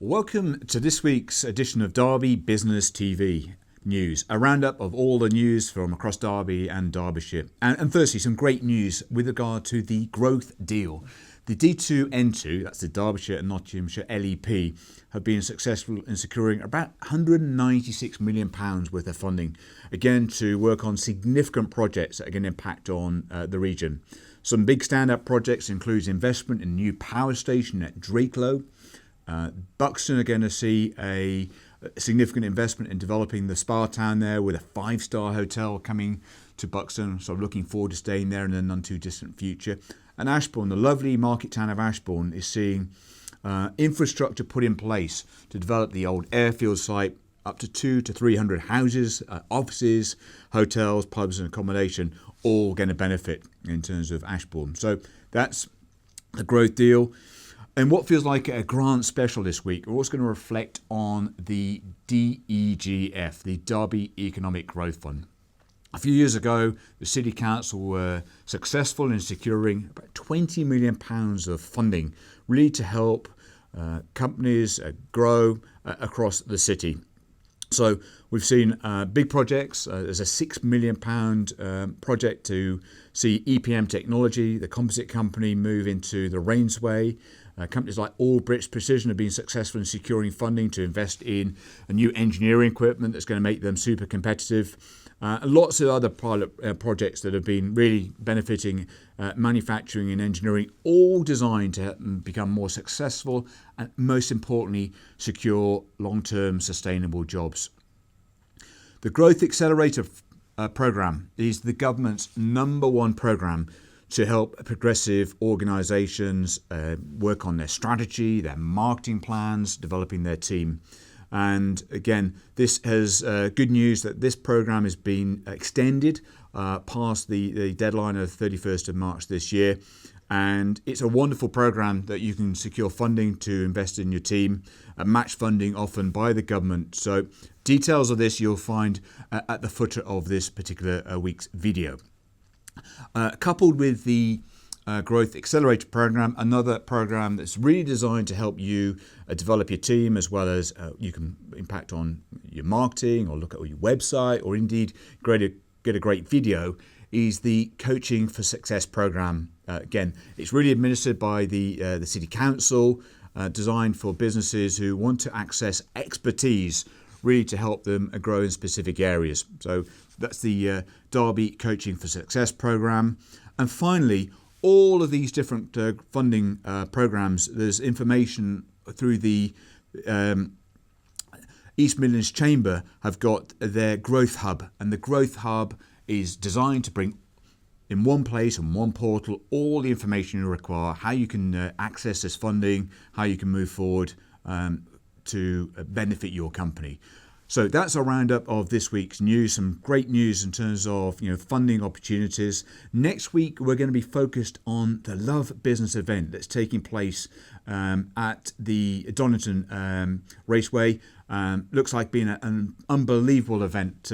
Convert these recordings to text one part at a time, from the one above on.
Welcome to this week's edition of Derby Business TV News, a roundup of all the news from across Derby and Derbyshire. And firstly, some great news with regard to the growth deal. The D2N2, that's the Derbyshire and Nottinghamshire LEP, have been successful in securing about £196 million worth of funding, again to work on significant projects that are going to impact on the region. Some big stand-up projects include investment in a new power station at Drakelow. Buxton are going to see a significant investment in developing the spa town there with a 5-star hotel coming to Buxton. So I'm looking forward to staying there in the none too distant future. And Ashbourne, the lovely market town of Ashbourne, is seeing infrastructure put in place to develop the old airfield site, up to 200 to 300 houses, offices, hotels, pubs and accommodation, all going to benefit in terms of Ashbourne. So that's the growth deal. And what feels like a grant special this week, we're also going to reflect on the DEGF, the Derby Economic Growth Fund. A few years ago, the City Council were successful in securing about £20 million of funding, really to help companies grow across the city. So we've seen big projects. There's a £6 million project to see EPM Technology, the composite company, move into the Rainsway. Companies like All Brits Precision have been successful in securing funding to invest in a new engineering equipment that's going to make them super competitive. And lots of other pilot projects that have been really benefiting manufacturing and engineering, all designed to become more successful and, most importantly, secure long-term sustainable jobs. The Growth Accelerator program is the government's #1 program to help progressive organisations work on their strategy, their marketing plans, developing their team. And again, this has good news that this program has been extended past the deadline of 31st of March this year. And it's a wonderful program that you can secure funding to invest in your team, match funding often by the government. So details of this you'll find at the footer of this particular week's video. Coupled with the Growth Accelerator program, another program that's really designed to help you develop your team, as well as you can impact on your marketing or look at your website, or indeed get a great video, is the Coaching for Success program. Again, it's really administered by the City Council, designed for businesses who want to access expertise really to help them grow in specific areas. So that's the Derby Coaching for Success program. And finally, all of these different funding programs, there's information through the East Midlands Chamber have got their Growth Hub. And the Growth Hub is designed to bring in one place, on one portal, all the information you require, how you can access this funding, how you can move forward to benefit your company. So that's a roundup of this week's news. Some great news in terms of funding opportunities. Next week we're going to be focused on the Love Business event that's taking place at the Donington Raceway. Looks like being an unbelievable event.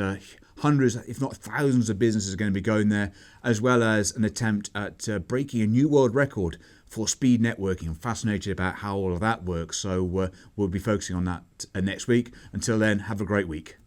Hundreds, if not thousands, of businesses are going to be going there, as well as an attempt at breaking a new world record for speed networking. I'm fascinated about how all of that works, so we'll be focusing on that next week. Until then, have a great week.